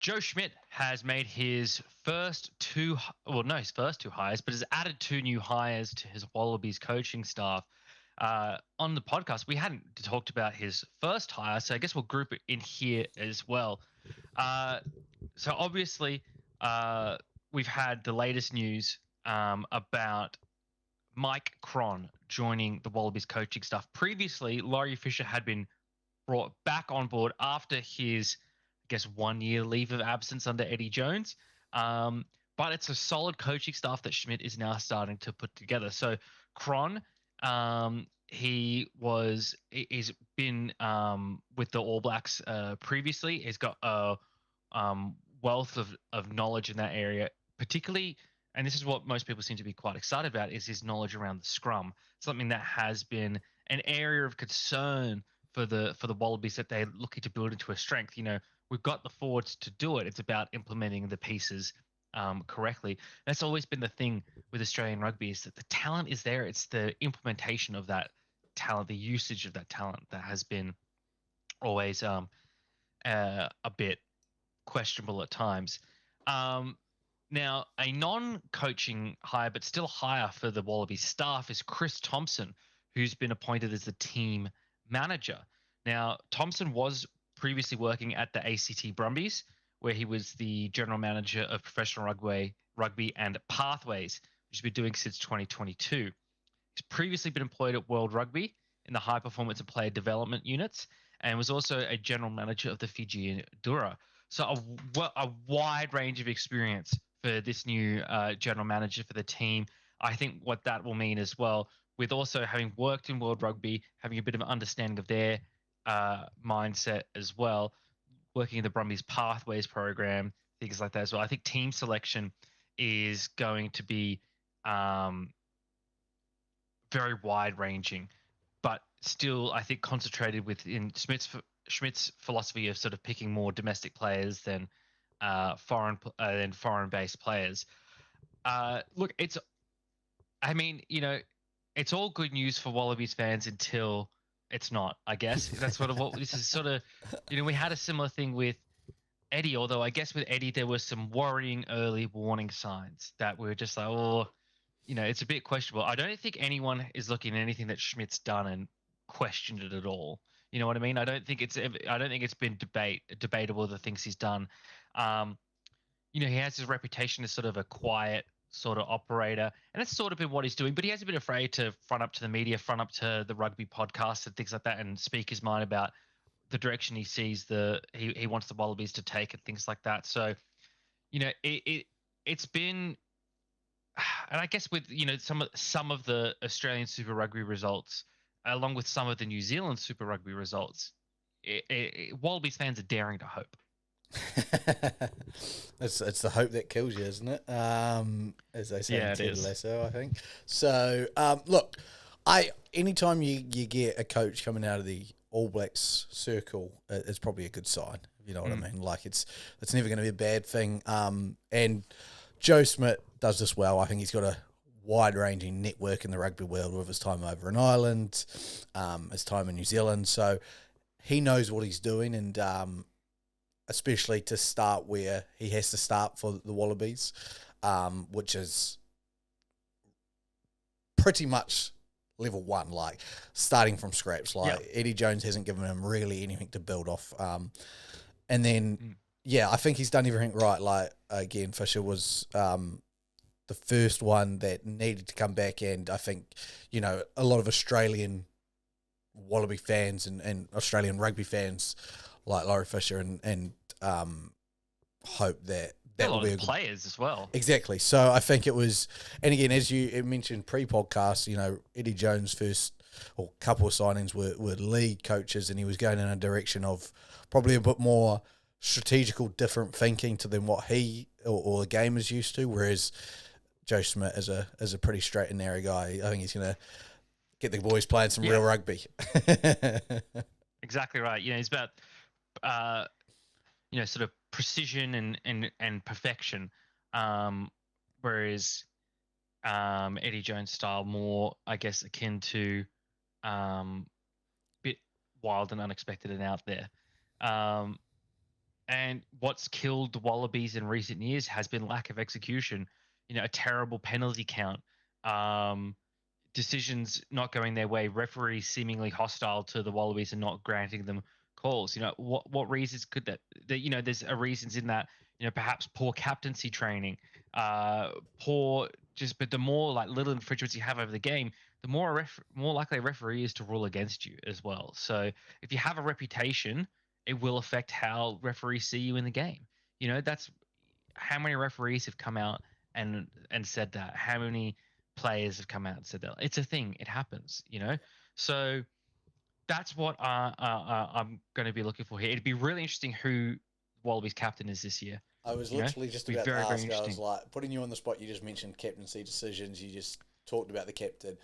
Joe Schmidt has made his his first two hires, but has added two new hires to his Wallabies coaching staff. On the podcast, we hadn't talked about his first hire, so I guess we'll group it in here as well. Uh, so obviously, we've had the latest news about Mike Cron joining the Wallabies coaching staff. Previously, Laurie Fisher had been brought back on board after his, I guess, 1 year leave of absence under Eddie Jones. But it's a solid coaching staff that Schmidt is now starting to put together. So Cron, he's been with the All Blacks previously. He's got a wealth of knowledge in that area, particularly. And this is what most people seem to be quite excited about, is his knowledge around the scrum, something that has been an area of concern for the Wallabies that they're looking to build into a strength. We've got the forwards to do it. It's about implementing the pieces correctly. That's always been the thing with Australian rugby, is that the talent is there. It's the implementation of that talent, the usage of that talent, that has been always a bit questionable at times. Now, a non-coaching hire, but still hire for the Wallabies staff, is Chris Thomson, who's been appointed as the team manager. Now, Thomson was previously working at the ACT Brumbies, where he was the general manager of professional rugby and pathways, which he's been doing since 2022. He's previously been employed at World Rugby in the high performance and player development units, and was also a general manager of the Fijian Dura. So a wide range of experience for this new general manager for the team. I think what that will mean as well, with also having worked in World Rugby, having a bit of an understanding of their mindset as well, working in the Brumbies Pathways program, things like that as well. I think team selection is going to be very wide ranging, but still, I think, concentrated within Schmidt's philosophy of sort of picking more domestic players than foreign-based players. Look, it's all good news for Wallabies fans until it's not, I guess. That's sort of what this is sort of, we had a similar thing with Eddie, although I guess with Eddie, there were some worrying early warning signs that we were just like, oh, it's a bit questionable. I don't think anyone is looking at anything that Schmidt's done and questioned it at all. You know what I mean? I don't think it's been debatable the things he's done. He has his reputation as sort of a quiet sort of operator, and that's sort of been what he's doing. But he hasn't been afraid to front up to the media, front up to the rugby podcast and things like that, and speak his mind about the direction he sees he wants the Wallabies to take and things like that. So, it's been, and I guess with some of the Australian Super Rugby results, along with some of the New Zealand Super Rugby results, Wallabies fans are daring to hope. It's the hope that kills you, isn't it? As they say in Ted Lasso, I think. So, look, anytime you get a coach coming out of the All Blacks circle, it's probably a good sign. You know what I mean? Like it's never going to be a bad thing. And Joe Schmidt does this well. I think he's got a wide-ranging network in the rugby world with his time over in Ireland, his time in New Zealand. So he knows what he's doing, and especially to start where he has to start for the Wallabies, which is pretty much level one, like starting from scratch. Like Eddie Jones hasn't given him really anything to build off. And then, I think he's done everything right. Like, again, Fisher was the first one that needed to come back, and I think, a lot of Australian Wallaby fans and Australian rugby fans like Laurie Fisher and hope that will be a players as well. Exactly. So I think it was, and again, as you mentioned pre-podcast, Eddie Jones' first or couple of signings were lead coaches, and he was going in a direction of probably a bit more strategical, different thinking to than what he or the game is used to. Whereas Joe Schmidt is a pretty straight and narrow guy. I think he's going to get the boys playing some real rugby. Exactly right. He's about sort of precision and perfection, whereas Eddie Jones' style more, I guess, akin to bit wild and unexpected and out there. And what's killed the Wallabies in recent years has been lack of execution. A terrible penalty count, decisions not going their way, referees seemingly hostile to the Wallabies and not granting them calls. What reasons could that? There's reasons in that. Perhaps poor captaincy training, poor but the more like little infringements you have over the game, the more likely a referee is to rule against you as well. So if you have a reputation, it will affect how referees see you in the game. That's how many referees have come out and said that. How many players have come out and said that. It's a thing. It happens. So that's what I'm going to be looking for here. It'd be really interesting who Wallabies captain is this year. I was literally just about to ask. I was like, putting you on the spot. You just mentioned captaincy decisions. You just talked about the captain.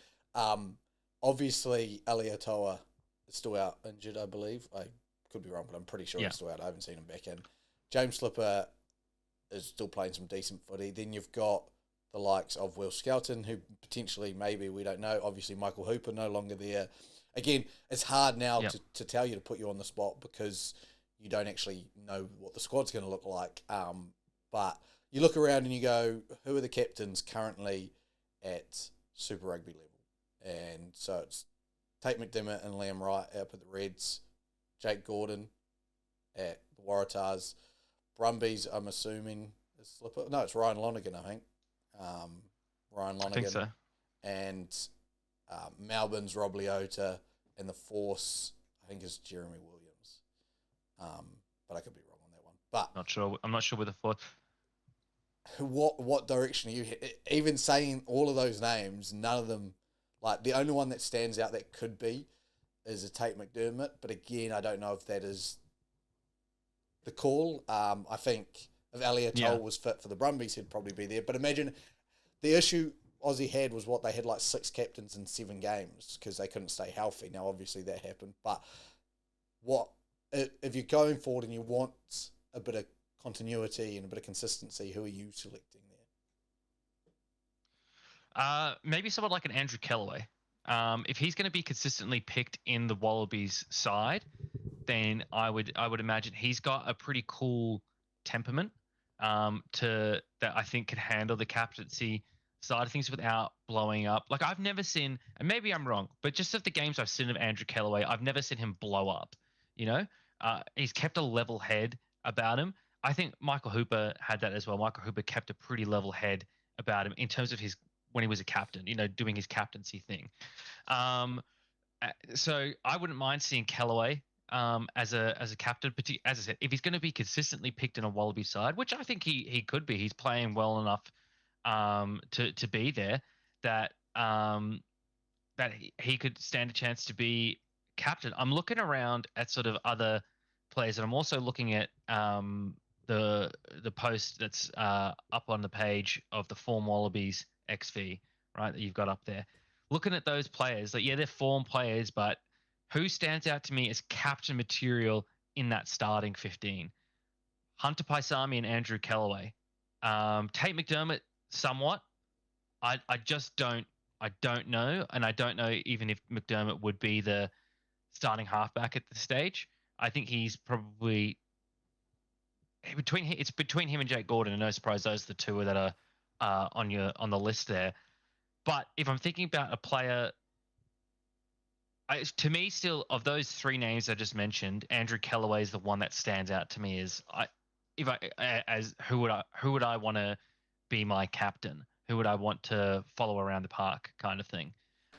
Obviously, Aliatoa is still out injured, I believe. I could be wrong, but I'm pretty sure he's still out. I haven't seen him back in. James Slipper is still playing some decent footy. Then you've got the likes of Will Skelton, who potentially, maybe, we don't know. Obviously, Michael Hooper no longer there. Again, it's hard now to tell you, to put you on the spot, because you don't actually know what the squad's going to look like. But you look around and you go, who are the captains currently at Super Rugby level? And so it's Tate McDermott and Liam Wright up at the Reds, Jake Gordon at the Waratahs, Brumbies, I'm assuming, is Slipper. No, it's Ryan Lonergan, I think. Ryan Lonergan. I think so. And Melbourne's Rob Leota, and the Force, I think, is Jeremy Williams. But I could be wrong on that one. But I'm not sure with the Force. What direction are you? Even saying all of those names, none of them, like, the only one that stands out that could be is a Tate McDermott. But again, I don't know if that is the call. I think if Aliatoa was fit for the Brumbies, he'd probably be there. But imagine the issue Aussie had was what they had, like 6 captains in 7 games because they couldn't stay healthy. Now, obviously, that happened. But if you're going forward and you want a bit of continuity and a bit of consistency, who are you selecting there? Maybe someone like an Andrew Kellaway. If he's going to be consistently picked in the Wallabies side, then I would imagine he's got a pretty cool temperament that I think can handle the captaincy side of things without blowing up. Like, I've never seen, and maybe I'm wrong, but just of the games I've seen of Andrew Kellaway, I've never seen him blow up. He's kept a level head about him. I think Michael Hooper had that as well. Michael Hooper kept a pretty level head about him in terms of when he was a captain, doing his captaincy thing. So I wouldn't mind seeing Kellaway as a captain. But as I said, if he's going to be consistently picked in a Wallaby side, which I think he could be, he's playing well enough to be there, that he could stand a chance to be captain. I'm looking around at sort of other players, and I'm also looking at the post that's up on the page of the Form Wallabies XV, right, that you've got up there. Looking at those players, like, they're form players, but who stands out to me as captain material in that starting 15? Hunter Paisami and Andrew Kellaway. Tate McDermott, somewhat. I don't know, and I don't know even if McDermott would be the starting halfback at this stage. I think he's probably between him and Jake Gordon, and no surprise those are the two that are on the list there. But if I'm thinking about a player, to me, still, of those 3 names I just mentioned, Andrew Kellaway is the one that stands out to me as who would I want to be my captain? Who would I want to follow around the park, kind of thing?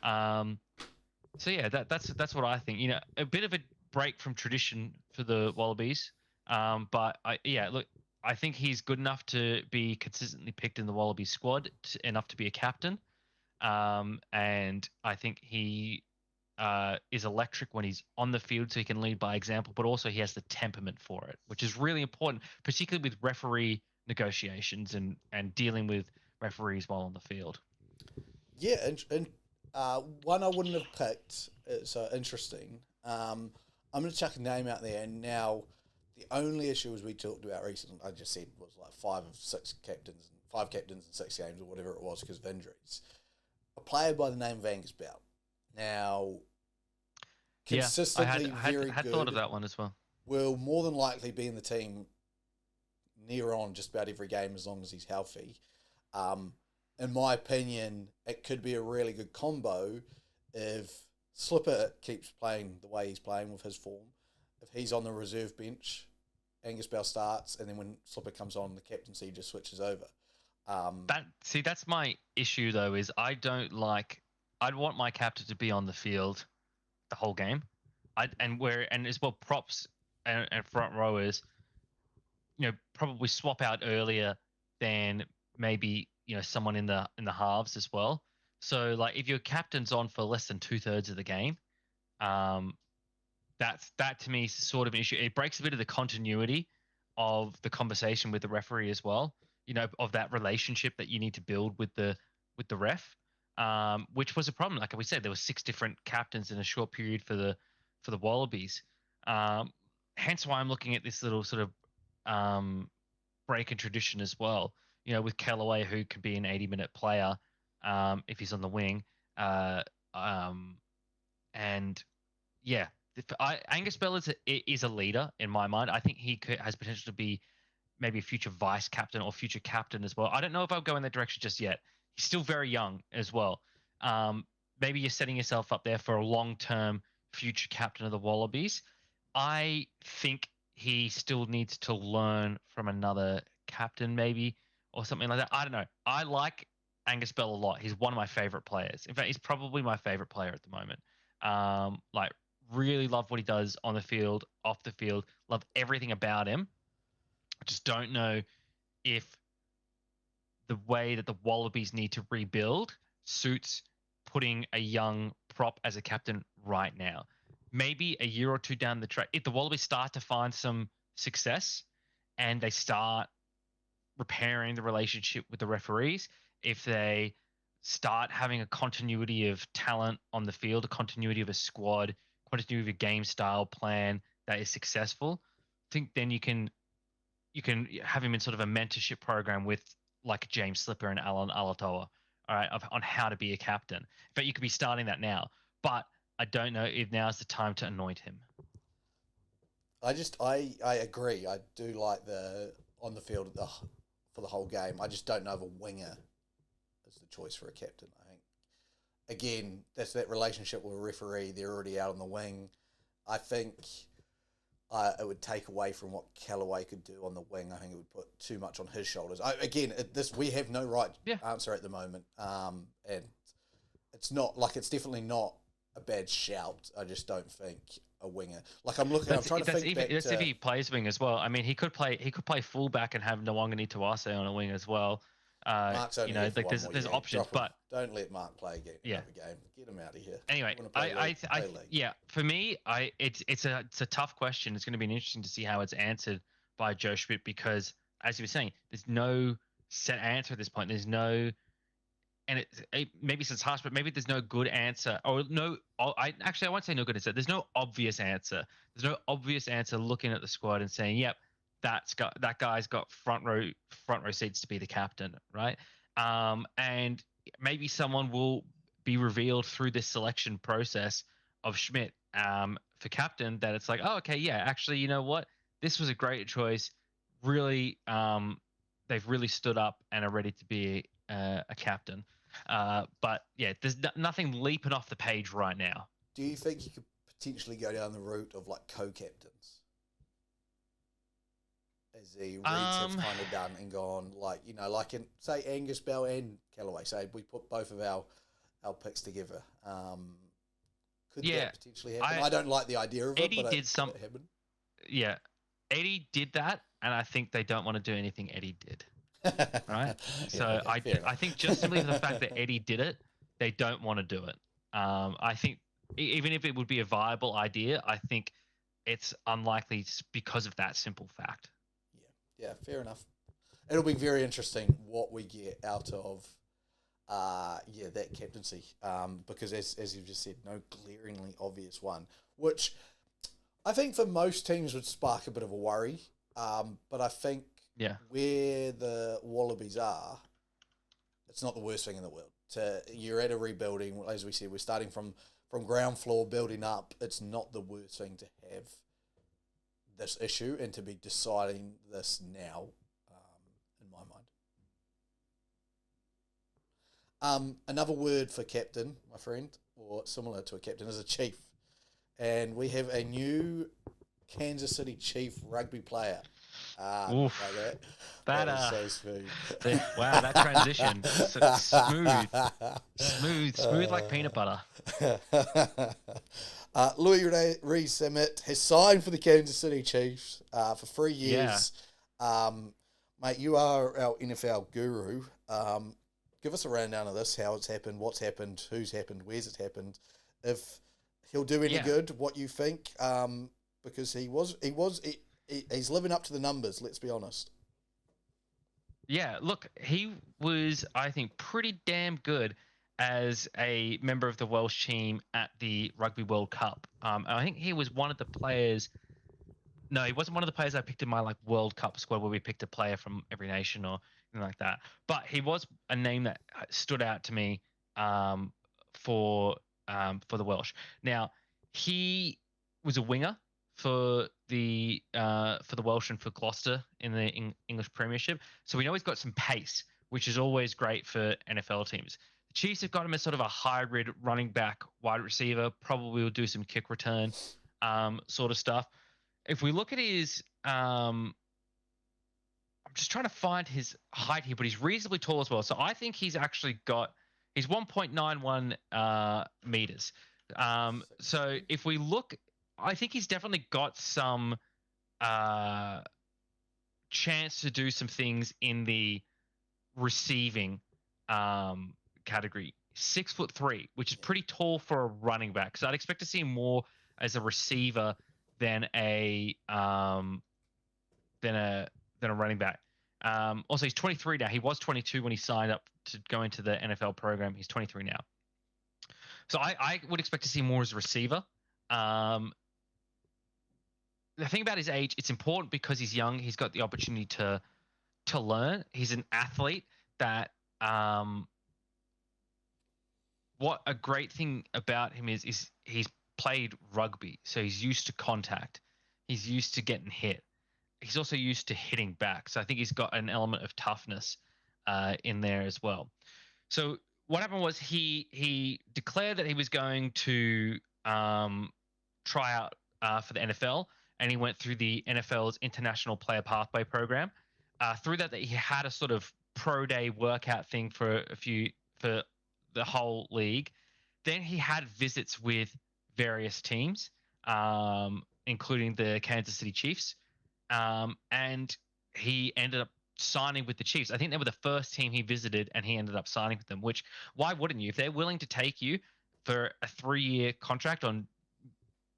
So yeah, that's what I think. A bit of a break from tradition for the Wallabies, but I think he's good enough to be consistently picked in the Wallabies squad, enough to be a captain. And I think he is electric when he's on the field, so he can lead by example, but also he has the temperament for it, which is really important, particularly with referee negotiations and dealing with referees while on the field. Yeah, and one I wouldn't have picked, so interesting. I'm going to chuck a name out there, and now the only issue, as we talked about recently, I just said, was like 5 captains in 6 games or whatever it was because of injuries. A player by the name of Angus Bell. Now, consistently I had very good. Thought of that one as well. Will more than likely be in the team near on just about every game as long as he's healthy. In my opinion, it could be a really good combo if Slipper keeps playing the way he's playing with his form. If he's on the reserve bench, Angus Bell starts, and then when Slipper comes on, the captaincy just switches over. That's my issue though. Is I'd want my captain to be on the field the whole game. And as well, props and front rowers, probably swap out earlier than maybe someone in the halves as well. So like if your captain's on for less than 2/3 of the game, that to me is sort of an issue. It breaks a bit of the continuity of the conversation with the referee as well. Of that relationship that you need to build with the ref, which was a problem. Like we said, there were 6 different captains in a short period for the Wallabies. Hence why I'm looking at this little sort of break in tradition as well. With Kellaway, who could be an 80-minute player if he's on the wing. And yeah, Angus Bell is a leader in my mind. I think he has potential to be maybe a future vice captain or future captain as well. I don't know if I'll go in that direction just yet. He's still very young as well. Maybe you're setting yourself up there for a long-term future captain of the Wallabies. I think he still needs to learn from another captain maybe or something like that. I don't know. I like Angus Bell a lot. He's one of my favorite players. In fact, he's probably my favorite player at the moment. Really love what he does on the field, off the field. Love everything about him. I just don't know if the way that the Wallabies need to rebuild suits putting a young prop as a captain right now. Maybe a year or two down the track, if the Wallabies start to find some success and they start repairing the relationship with the referees, if they start having a continuity of talent on the field, a continuity of a squad, continuity of a game style plan that is successful, I think then you can have him in sort of a mentorship program with like James Slipper and Alan Alatoa, all right, on how to be a captain. In fact, you could be starting that now, but I don't know if now's the time to anoint him. I agree. I do like the on the field for the whole game. I just don't know if a winger is the choice for a captain. I think, again, that's that relationship with a referee. They're already out on the wing. I think it would take away from what Callaway could do on the wing. I think it would put too much on his shoulders. We have no right answer at the moment. And it's definitely not a bad shout. I just don't think a winger. Like I'm trying to think back if he plays wing as well. I mean, he could play fullback and have Nwangani Tuase on a wing as well. Mark's only there's options, but don't let Mark play again. Another game. Get him out of here. Anyway, for me, it's a tough question. It's going to be interesting to see how it's answered by Joe Schmidt because, as you were saying, there's no set answer at this point. There's no, and it maybe it's harsh, but maybe there's no good answer or no. I won't say no good answer. There's no obvious answer. There's no obvious answer looking at the squad and saying, yep, that guy's got front row seats to be the captain, right? And maybe someone will be revealed through this selection process of Schmidt for captain that it's like, oh, okay, yeah, actually, you know what? This was a great choice. Really, they've really stood up and are ready to be a captain. But yeah, there's nothing leaping off the page right now. Do you think you could potentially go down the route of like co-captains? As the Rees have kind of done and gone, like in say Angus Bell and Callaway, say we put both of our picks together. Could that potentially happen? I don't like the idea of Eddie it, but did something. Yeah, Eddie did that, and I think they don't want to do anything Eddie did. Right? So I think just simply for the fact that Eddie did it, they don't want to do it. I think even if it would be a viable idea, I think it's unlikely because of that simple fact. Yeah, fair enough. It'll be very interesting what we get out of that captaincy. Because as you've just said, no glaringly obvious one, which I think for most teams would spark a bit of a worry. But I think where the Wallabies are, it's not the worst thing in the world. You're at a rebuilding, as we said, we're starting from ground floor, building up. It's not the worst thing to have this issue and to be deciding this now. Another word for captain, my friend, or similar to a captain, is a chief. And we have a new Kansas City Chief rugby player. Oof. Like that. That was so smooth. Wow, that transition. Smooth. Smooth like peanut butter. Rees Zamitt has signed for the Kansas City Chiefs for 3 years. Yeah. Mate, you are our NFL guru. Give us a rundown of this, how it's happened, what's happened, who's happened, where's it happened, if he'll do any good, what you think, because he's living up to the numbers, let's be honest. Yeah, look, he was, I think, pretty damn good as a member of the Welsh team at the Rugby World Cup. I think he was one of the players. No, he wasn't one of the players I picked in my World Cup squad where we picked a player from every nation or anything like that. But he was a name that stood out to me for the Welsh. Now, he was a winger for the Welsh and for Gloucester in the English Premiership. So we know he's got some pace, which is always great for NFL teams. The Chiefs have got him as sort of a hybrid running back, wide receiver. Probably will do some kick return sort of stuff. If we look at his, I'm just trying to find his height here, but he's reasonably tall as well. So I think he's 1.91 meters. So if we look, I think he's definitely got some chance to do some things in the receiving category. 6'3", which is pretty tall for a running back. So I'd expect to see him more as a receiver than a running back. Also, he's 23 now. He was 22 when he signed up to go into the NFL program. He's 23 now. So I would expect to see more as a receiver. The thing about his age, it's important because he's young. He's got the opportunity to learn. He's an athlete that what a great thing about him is he's played rugby, so he's used to contact. He's used to getting hit. He's also used to hitting back. So I think he's got an element of toughness in there as well. So what happened was he declared that he was going to try out for the NFL, and he went through the NFL's International Player Pathway Program. Through that, he had a sort of pro day workout thing for the whole league. Then he had visits with various teams, including the Kansas City Chiefs, and he ended up signing with the Chiefs. I think they were the first team he visited, and he ended up signing with them, which, why wouldn't you? If they're willing to take you for a 3-year contract on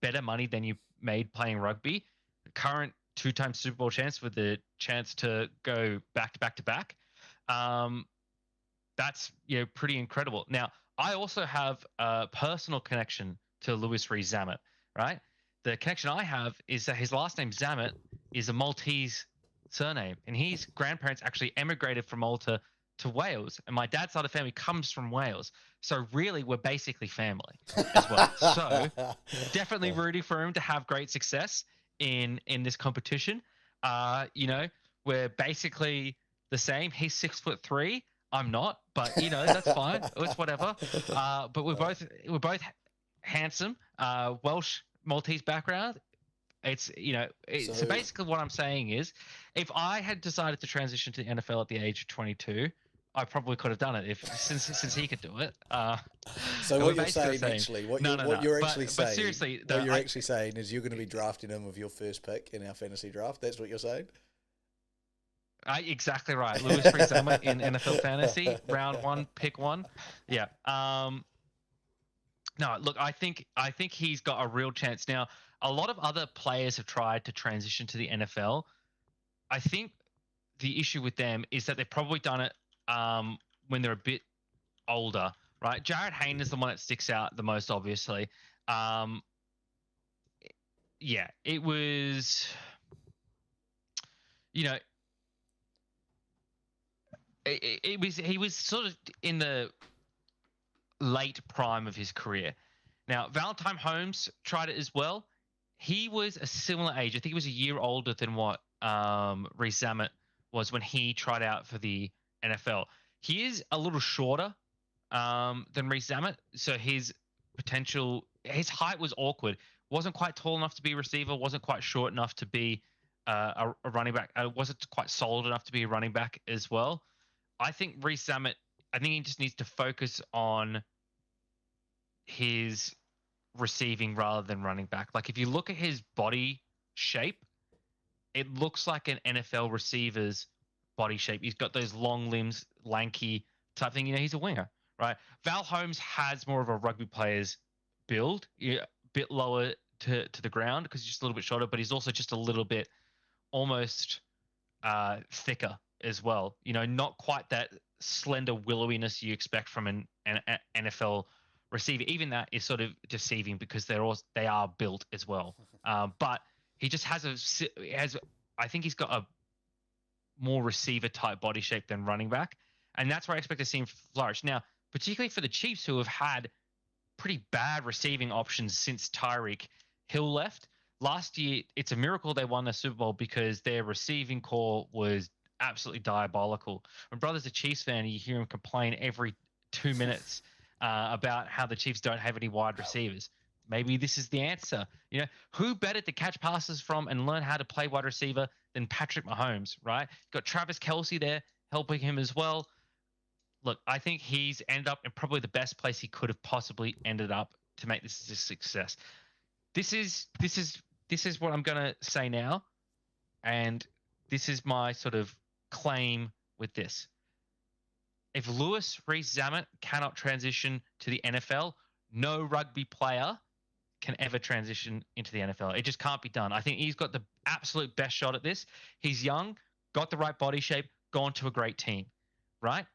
better money than you made playing rugby, the current 2-time Super Bowl chance with the chance to go back to back, that's pretty incredible. Now, I also have a personal connection to Louis Rees Zamitt, right? The connection I have is that his last name Zamitt is a Maltese surname, and his grandparents actually emigrated from Malta to Wales, and my dad's side of the family comes from Wales. So really, we're basically family as well. So definitely rooting for him to have great success in this competition. We're basically the same. He's 6'3". I'm not, but that's fine. It's whatever. But we're both handsome. Welsh Maltese background. So basically what I'm saying is, if I had decided to transition to the NFL at the age of 22, I probably could have done it since he could do it. So what you're saying actually, what you're actually actually saying is you're going to be drafting him with your first pick in our fantasy draft. That's what you're saying. Exactly right. Louis Rees Zamitt in NFL fantasy, round 1, pick 1. Yeah. No, look, I think he's got a real chance. Now, a lot of other players have tried to transition to the NFL. I think the issue with them is that they've probably done it when they're a bit older, right? Jared Hayne is the one that sticks out the most, obviously. It was, he was sort of in the late prime of his career. Now, Valentine Holmes tried it as well. He was a similar age. I think he was a year older than what Rees Zamitt was when he tried out for the NFL. He is a little shorter than Rees Zamitt. So his height was awkward. Wasn't quite tall enough to be a receiver. Wasn't quite short enough to be a running back. Wasn't quite solid enough to be a running back as well. I think Rees Zamitt, I think he just needs to focus on his receiving rather than running back. Like if you look at his body shape, it looks like an NFL receiver's body shape. He's got those long limbs, lanky type thing. He's a winger, right? Val Holmes has more of a rugby player's build, a bit lower to the ground because he's just a little bit shorter, but he's also just a little bit almost thicker as well. Not quite that slender willowiness you expect from an NFL receiver. Even that is sort of deceiving because they are built as well. But he just I think he's got a more receiver type body shape than running back. And that's where I expect to see him flourish. Now, particularly for the Chiefs who have had pretty bad receiving options since Tyreek Hill left. Last year, it's a miracle they won the Super Bowl because their receiving core was absolutely diabolical. My brother's a Chiefs fan, and you hear him complain every 2 minutes about how the Chiefs don't have any wide receivers. Maybe this is the answer. Who better to catch passes from and learn how to play wide receiver than Patrick Mahomes, right? You've got Travis Kelce there helping him as well. Look, I think he's ended up in probably the best place he could have possibly ended up to make this a success. This is what I'm going to say now, and this is my sort of claim with this. If Louis Rees Zamitt cannot transition to the NFL, no rugby player can ever transition into the NFL. It just can't be done. I think he's got the absolute best shot at this. He's young, got the right body shape, gone to a great team, right?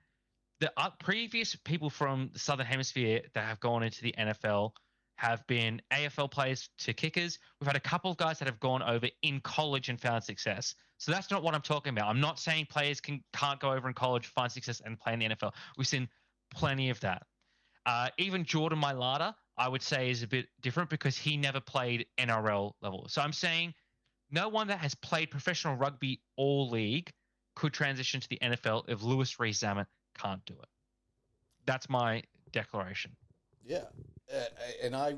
The previous people from the Southern Hemisphere that have gone into the NFL have been AFL players to kickers. We've had a couple of guys that have gone over in college and found success. So that's not what I'm talking about. I'm not saying players can't go over in college, find success, and play in the NFL. We've seen plenty of that. Even Jordan Mailata, I would say, is a bit different because he never played NRL level. So I'm saying no one that has played professional rugby or league could transition to the NFL if Louis Rees Zamitt can't do it. That's my declaration. Yeah. And I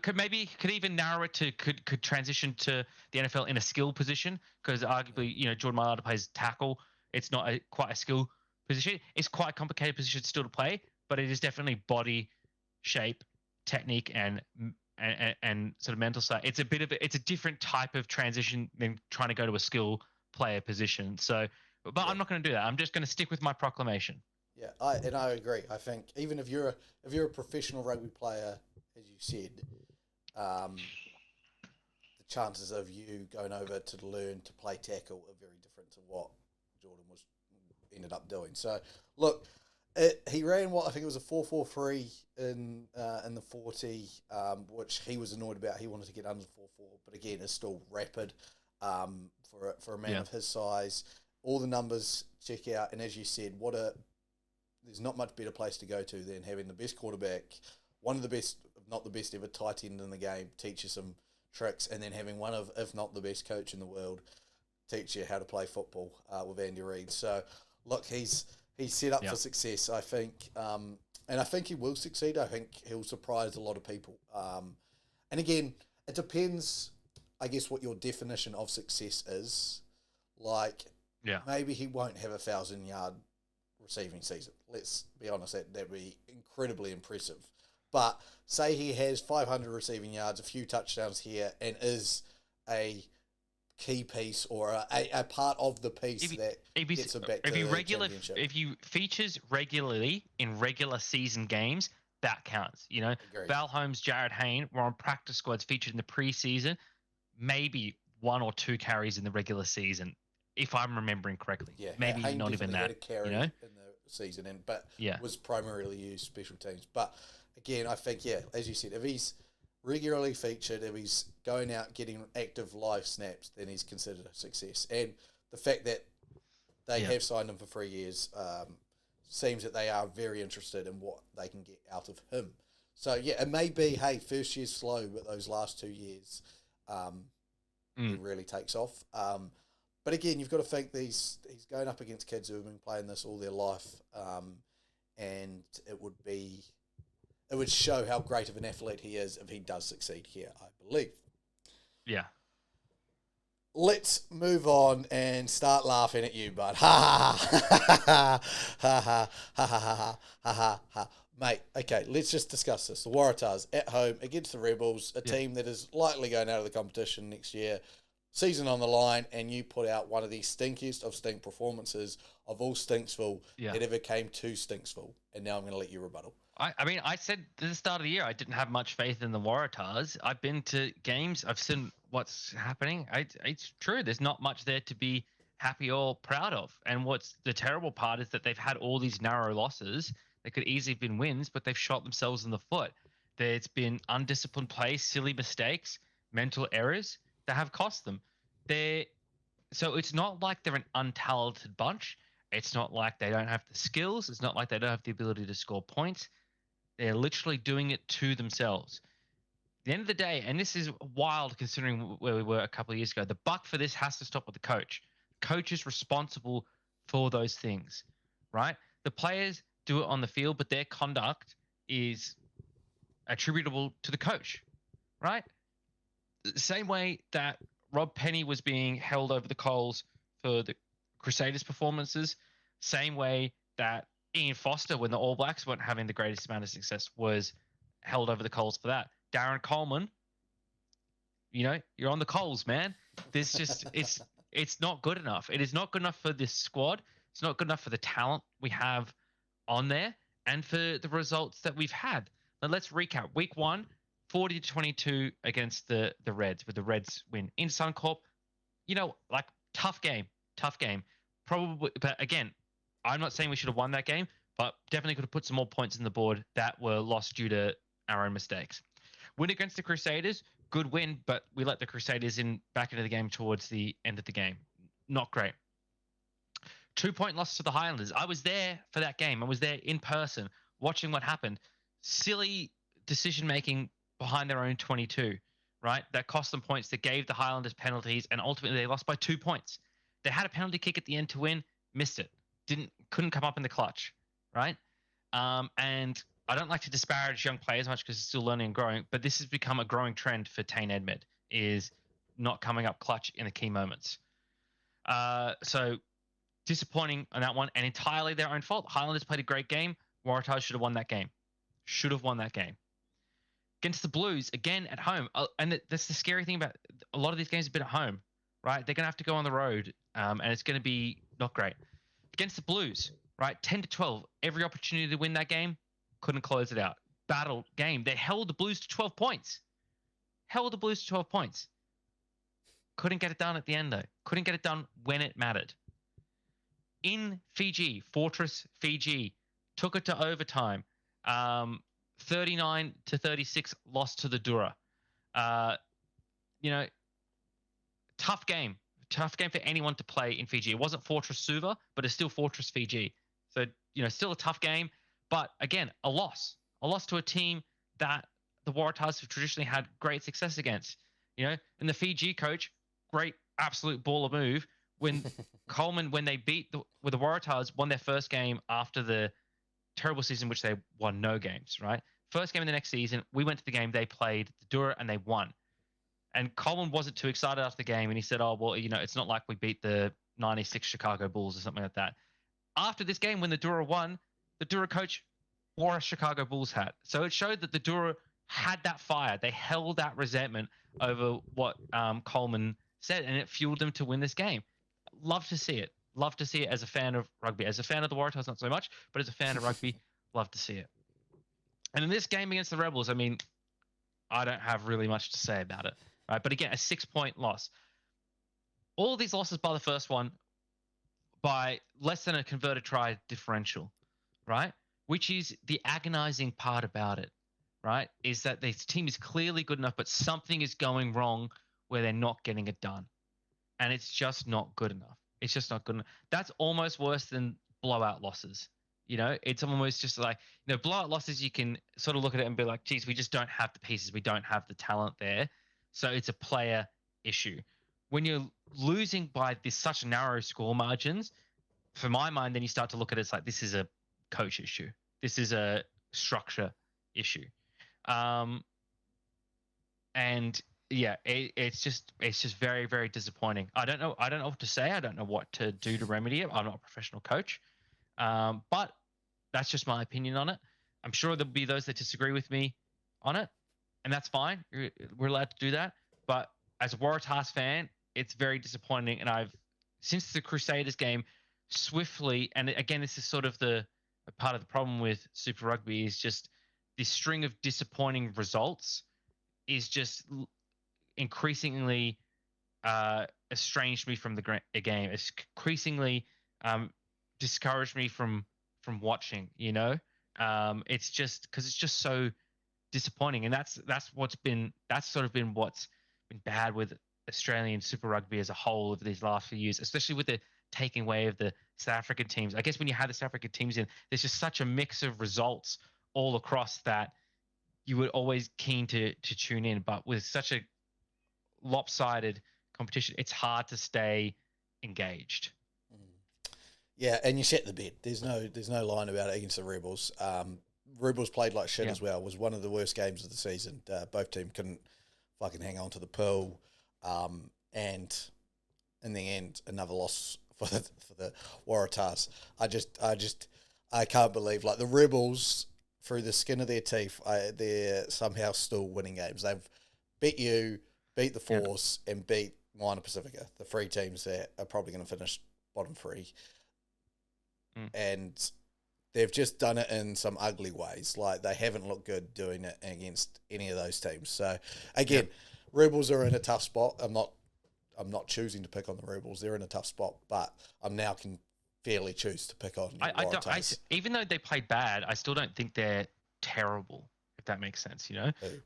could even narrow it to could transition to the NFL in a skill position because arguably Jordan Mailata plays tackle. It's not quite a skill position. It's quite a complicated position still to play, but it is definitely body shape, technique, and sort of mental side. It's a different type of transition than trying to go to a skill player position. So, but I'm not going to do that. I'm just going to stick with my proclamation. Yeah, I agree. I think even if you're a professional rugby player, as you said, the chances of you going over to learn to play tackle are very different to what Jordan ended up doing. So look, he ran what I think it was a 4.43 in the 40, which he was annoyed about. He wanted to get under 4.4, but again, it's still rapid for a man of his size. All the numbers check out, and as you said, there's not much better place to go to than having the best quarterback, one of the best, if not the best ever tight end in the game, teach you some tricks, and then having one of, if not the best coach in the world, teach you how to play football with Andy Reid. So, look, he's set up for success, I think, and I think he will succeed. I think he'll surprise a lot of people. And again, it depends, I guess, what your definition of success is. Like, maybe he won't have 1,000-yard receiving season. Let's be honest, that'd be incredibly impressive. But say he has 500 receiving yards, a few touchdowns here, and is a key piece or a part of the piece gets him back to the championship. If he features regularly in regular season games, that counts. Agreed. Val Holmes, Jared Hayne were on practice squads featured in the preseason, maybe 1 or 2 carries in the regular season, if I'm remembering correctly. Yeah, maybe Hayne not even that. Had a carry in the season, but was primarily used special teams. But again, I think as you said, if he's regularly featured, if he's going out getting active live snaps, then he's considered a success. And the fact that they have signed him for 3 years seems that they are very interested in what they can get out of him. So it may be, hey, first year's slow, but those last 2 years, he really takes off. But again, you've got to think he's going up against kids who have been playing this all their life, and it would show how great of an athlete he is if he does succeed here, I believe. Yeah. Let's move on and start laughing at you, bud. Ha ha ha ha ha. Mate, okay, let's just discuss this. The Waratahs at home against the Rebels, a team that is likely going out of the competition next year, season on the line, and you put out one of the stinkiest of stink performances of all Stinksville that ever came to Stinksville. And now I'm going to let you rebuttal. I mean, I said at the start of the year I didn't have much faith in the Waratahs. I've been to games. I've seen what's happening. It's true. There's not much there to be happy or proud of. And what's the terrible part is that they've had all these narrow losses. They could easily have been wins, but they've shot themselves in the foot. There's been undisciplined play, silly mistakes, mental errors that have cost them. So it's not like they're an untalented bunch. It's not like they don't have the skills. It's not like they don't have the ability to score points. They're literally doing it to themselves. At the end of the day, and this is wild considering where we were a couple of years ago, the buck for this has to stop with the coach. Coach is responsible for those things, right? The players do it on the field, but their conduct is attributable to the coach, right? The same way that Rob Penny was being held over the coals for the Crusaders performances, same way that Ian Foster, when the All Blacks weren't having the greatest amount of success, was held over the coals for that. Darren Coleman, you're on the coals, man. There's just it's not good enough. It is not good enough for this squad. It's not good enough for the talent we have on there and for the results that we've had. Now let's recap. Week 1, 40-22 against the Reds, with the Reds win in Suncorp. Tough game. Probably, but again, I'm not saying we should have won that game, but definitely could have put some more points on the board that were lost due to our own mistakes. Win against the Crusaders, good win, but we let the Crusaders back into the game towards the end of the game. Not great. 2-point loss to the Highlanders. I was there for that game. I was there in person watching what happened. Silly decision-making behind their own 22, right? That cost them points, that gave the Highlanders penalties, and ultimately they lost by 2 points. They had a penalty kick at the end to win, missed it. Couldn't come up in the clutch, right? And I don't like to disparage young players much because they're still learning and growing, but this has become a growing trend for Tane Edmed, is not coming up clutch in the key moments. So disappointing on that one, and entirely their own fault. Highlanders played a great game. Waratahs should have won that game. Against the Blues, again at home. And that's the scary thing about a lot of these games have been at home, right? They're going to have to go on the road, and it's going to be not great. Against the Blues, right? 10-12. Every opportunity to win that game, couldn't close it out. Battle game. They held the Blues to 12 points. Couldn't get it done at the end, though. Couldn't get it done when it mattered. In Fiji, Fortress Fiji, took it to overtime. 39-36 lost to the Dura. Tough game. Tough game for anyone to play in Fiji. It wasn't Fortress Suva, but it's still Fortress Fiji. So, still a tough game. But again, a loss. A loss to a team that the Waratahs have traditionally had great success against. And the Fiji coach, great absolute baller move. When Coleman, when they beat the Waratahs, won their first game after the terrible season, which they won no games, right? First game of the next season, we went to the game, they played the Dura, and they won. And Coleman wasn't too excited after the game, and he said, oh, well, it's not like we beat the 96 Chicago Bulls or something like that. After this game, when the Dura won, the Dura coach wore a Chicago Bulls hat. So it showed that the Dura had that fire. They held that resentment over what Coleman said, and it fueled them to win this game. Love to see it. Love to see it as a fan of rugby. As a fan of the Waratahs, not so much, but as a fan of rugby, love to see it. And in this game against the Rebels, I mean, I don't have really much to say about it. Right? But again, a 6-point loss. All these losses by the first one by less than a converted try differential, right? Which is the agonizing part about it, right? Is that this team is clearly good enough, but something is going wrong where they're not getting it done. And it's just not good enough. It's just not good enough. That's almost worse than blowout losses. It's almost just like, blowout losses, you can sort of look at it and be like, geez, we just don't have the pieces. We don't have the talent there. So it's a player issue. When you're losing by such narrow score margins, for my mind, then you start to look at it as like, this is a coach issue. This is a structure issue. And yeah, it's just very, very disappointing. I don't know what to say. I don't know what to do to remedy it. I'm not a professional coach, but that's just my opinion on it. I'm sure there'll be those that disagree with me on it, and that's fine. We're allowed to do that. But as a Waratahs fan, it's very disappointing. And I've, since the Crusaders game, swiftly, and again, this is sort of the part of the problem with Super Rugby, is just this string of disappointing results is just increasingly estranged me from the game. It's increasingly discouraged me from watching. You know, it's just because it's just so disappointing, and that's what's been bad with Australian Super Rugby as a whole over these last few years, especially with the taking away of the South African teams. I guess when you have the South African teams in, there's just such a mix of results all across that you were always keen to tune in. But with such a lopsided competition, it's hard to stay engaged. Yeah, and you set the bed. There's no line about it against the Rebels. Rebels played like shit as well. It was one of the worst games of the season. Both teams couldn't fucking hang on to the pool. And in the end, another loss for the Waratahs. I can't believe, like, the Rebels, through the skin of their teeth, they're somehow still winning games. They've beat you, beat the Force, and beat Moana Pacifica, the three teams that are probably going to finish bottom three. And they've just done it in some ugly ways. Like, they haven't looked good doing it against any of those teams. So, again, Rebels are in a tough spot. I'm not choosing to pick on the Rebels. They're in a tough spot, but I'm now can fairly choose to pick on Waratahs. Even though they played bad, I still don't think they're terrible, if that makes sense, you know? Who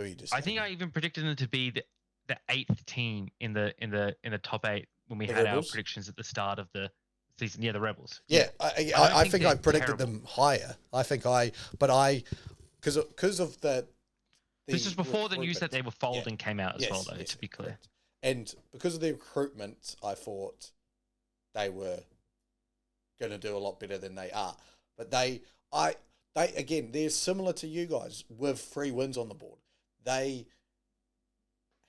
are you just I think I even predicted them to be the eighth team in the top 8 when we had Rebels? our predictions at the start of the season. Yeah, the Rebels. Yeah, I think I predicted them higher. Because of the this was before the news that they were folding came out as well, though, to be clear. Correct. And because of the recruitment, I thought they were going to do a lot better than they are. But they're similar to you guys with 3 wins on the board. They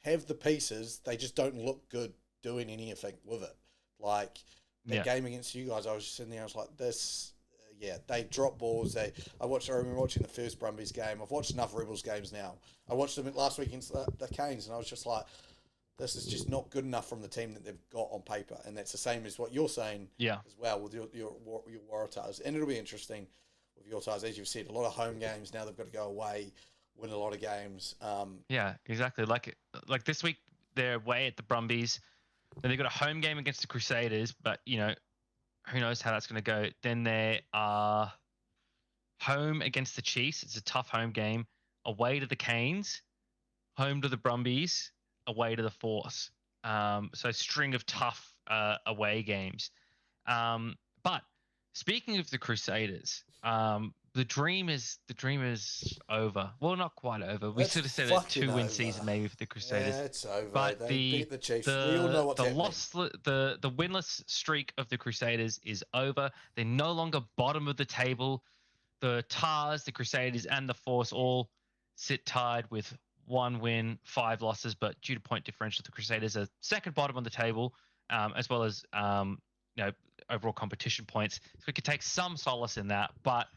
have the pieces, they just don't look good doing anything with it. Like the game against you guys, I was just sitting there, I was like, they drop balls. I remember watching the first Brumbies game. I've watched enough Rebels games now. I watched them last week against the Canes, and I was just like, this is just not good enough from the team that they've got on paper. And that's the same as what you're saying as well with your Waratahs. And it'll be interesting with your Waratahs. As you've said, a lot of home games. Now they've got to go away, win a lot of games. Yeah, exactly. Like this week, they're away at the Brumbies. Then they've got a home game against the Crusaders, but, you know, who knows how that's going to go. Then they are home against the Chiefs. It's a tough home game. Away to the Canes, home to the Brumbies, away to the Force. So a string of tough away games. But speaking of the Crusaders, the dream is over. Well, not quite over. We should have said a 2-win season maybe for the Crusaders. Yeah, it's over. But they beat the Chiefs. We all know what's happening. The winless streak of the Crusaders is over. They're no longer bottom of the table. The Tars, the Crusaders, and the Force all sit tied with 1 win, 5 losses, but due to point differential, the Crusaders are second bottom on the table, as well as overall competition points. So we could take some solace in that, but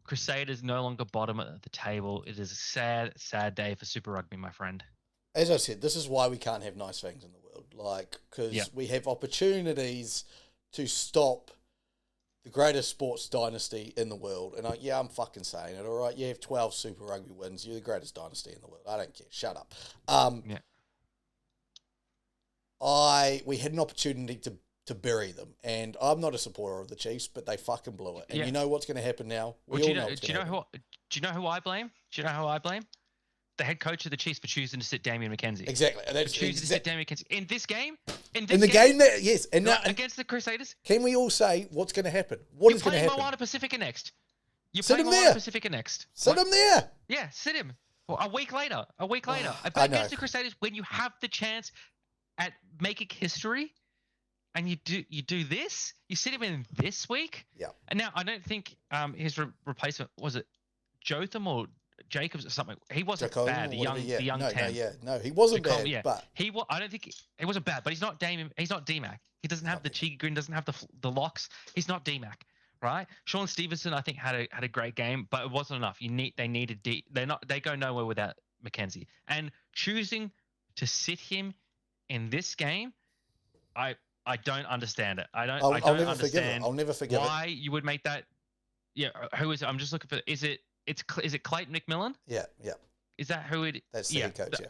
Crusaders no longer bottom at the table. It is a sad, sad day for Super Rugby, my friend. As I said, this is why we can't have nice things in the world, because we have opportunities to stop the greatest sports dynasty in the world. And I'm fucking saying it, all right? You have 12 Super Rugby wins. You're the greatest dynasty in the world. I don't care. Shut up. We had an opportunity to bury them. And I'm not a supporter of the Chiefs, but they fucking blew it. And you know what's going to happen now? Do you know who I blame? The head coach of the Chiefs for choosing to sit Damian McKenzie. Exactly. To sit Damian McKenzie. In this game? Yes. And now, against the Crusaders? Can we all say what's going to happen? What is going to happen? You're playing Moana Pacifica next. Sit him there. Sit him there. Yeah, sit him. Well, a week later. Against the Crusaders, when you have the chance at making history, and you do this. You sit him in this week. Yeah. And now I don't think his replacement was it Jotham or Jacobs or something. He wasn't bad. The young 10. No, he wasn't Jacob, bad. But I don't think he wasn't bad. But he's not Damien. He's not DMAC. He doesn't have the cheeky grin. Doesn't have the locks. He's not DMAC. Right? Sean Stevenson, I think had a great game, but it wasn't enough. They needed they go nowhere without McKenzie. And choosing to sit him in this game, I don't understand it. I don't understand. I'll never forgive why you would make that. Yeah, who is it? I'm just looking for. Is it Clayton McMillan? Yeah. Is that who it? That's the head coach. Yeah.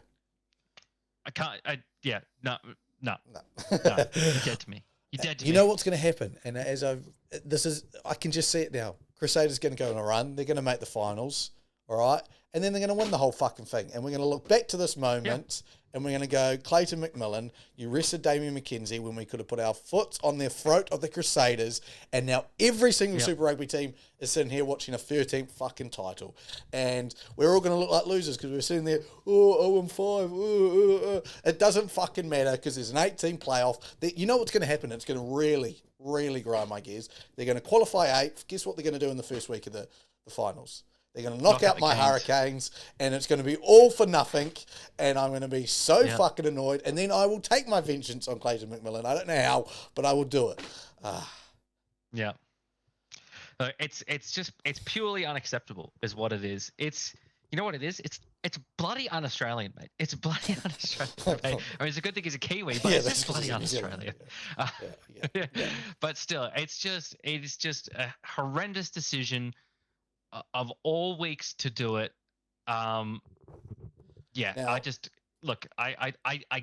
I can't. No. You're dead to me. You're dead to me. You know what's going to happen, and I can just see it now. Crusaders going to go on a run. They're going to make the finals, all right, and then they're going to win the whole fucking thing. And we're going to look back to this moment, and we're going to go, Clayton McMillan, you rested Damien McKenzie when we could have put our foot on the throat of the Crusaders, and now every single Super Rugby team is sitting here watching a 13th fucking title, and we're all going to look like losers because we're sitting there, 0-5. It doesn't fucking matter because there's an 8-team playoff. You know what's going to happen? It's going to really, really grind my gears. They're going to qualify 8th. Guess what they're going to do in the first week of the finals? They're going to knock out my Hurricanes, and it's going to be all for nothing, and I'm going to be so fucking annoyed, and then I will take my vengeance on Clayton McMillan. I don't know how, but I will do it. Yeah. It's purely unacceptable is what it is. You know what it is? It's bloody un-Australian, mate. It's bloody un-Australian, mate. I mean, it's a good thing he's a Kiwi, but it's just bloody un-Australian. But still, it's just a horrendous decision of all weeks to do it. Now, I just look. I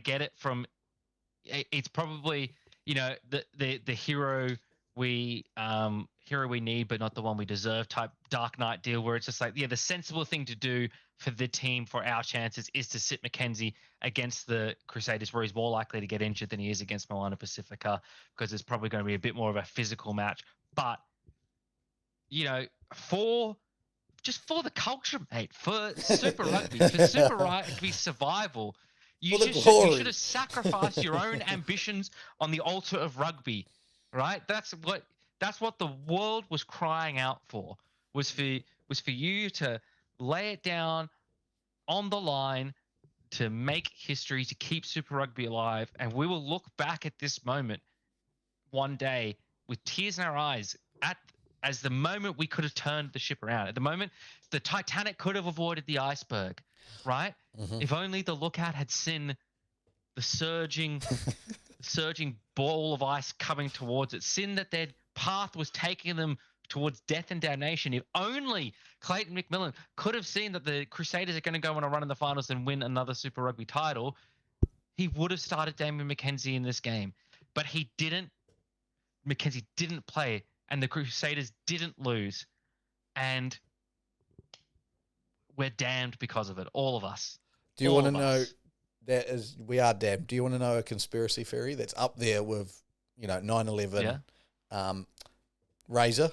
get it from. It's probably the hero we need, but not the one we deserve type Dark Knight deal, where it's just like the sensible thing to do for the team for our chances is to sit McKenzie against the Crusaders, where he's more likely to get injured than he is against Moana Pacifica, because it's probably going to be a bit more of a physical match. But for the culture, mate, for Super Rugby, for Super Rugby survival, you should have sacrificed your own ambitions on the altar of rugby, right? That's what the world was crying out for. Was for you to lay it down on the line to make history, to keep Super Rugby alive, and we will look back at this moment one day with tears in our eyes as the moment we could have turned the ship around. At the moment, the Titanic could have avoided the iceberg, right? Mm-hmm. If only the Lookout had seen the surging ball of ice coming towards it, seen that their path was taking them towards death and damnation. If only Clayton McMillan could have seen that the Crusaders are going to go on a run in the finals and win another Super Rugby title, he would have started Damien McKenzie in this game. But he didn't. McKenzie didn't play, and the Crusaders didn't lose. And we're damned because of it, all of us. Do you want to know, we are damned. Do you want to know a conspiracy theory that's up there with, 9/11, Razor?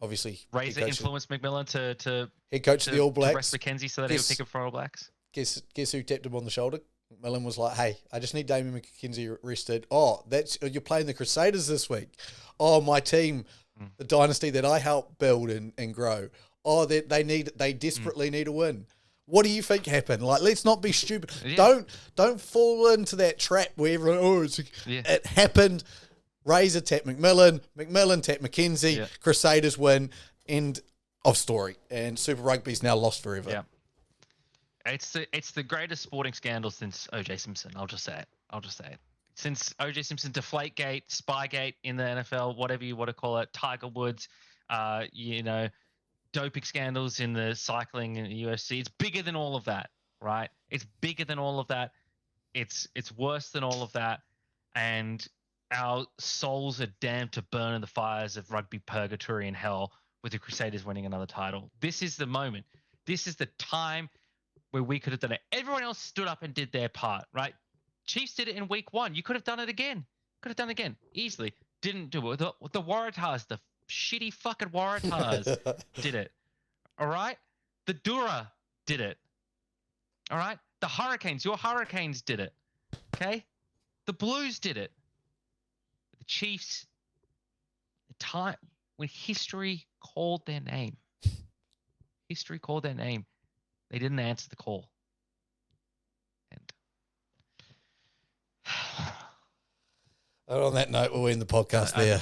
Obviously, Razor influenced McMillan to head coach of the All Blacks, to rest McKenzie so that he would pick up for All Blacks. Guess who tapped him on the shoulder? McMillan was like, "Hey, I just need Damien McKenzie rested. Oh, you're playing the Crusaders this week. Oh, my team, the dynasty that I helped build and grow. Oh, they desperately need a win. What do you think happened? Like, let's not be stupid. Yeah. Don't fall into that trap where everyone, it happened. Razor tap McMillan tap McKenzie, Crusaders win, end of story. And Super Rugby's now lost forever. Yeah. It's the greatest sporting scandal since O.J. Simpson. I'll just say it. Since O.J. Simpson, Deflategate, Spygate in the NFL, whatever you want to call it, Tiger Woods, doping scandals in the cycling and the UFC. It's bigger than all of that, right? It's bigger than all of that. It's worse than all of that. And our souls are damned to burn in the fires of rugby purgatory and hell with the Crusaders winning another title. This is the moment. This is the time where we could have done it. Everyone else stood up and did their part, right? Chiefs did it in week 1. You could have done it again. Easily. Didn't do it. The Waratahs, the shitty fucking Waratahs did it. All right? The Dura did it. All right? The Hurricanes, your Hurricanes did it. Okay? The Blues did it. Chiefs, the time when history called their name, they didn't answer the call. And on that note, we'll end the podcast there.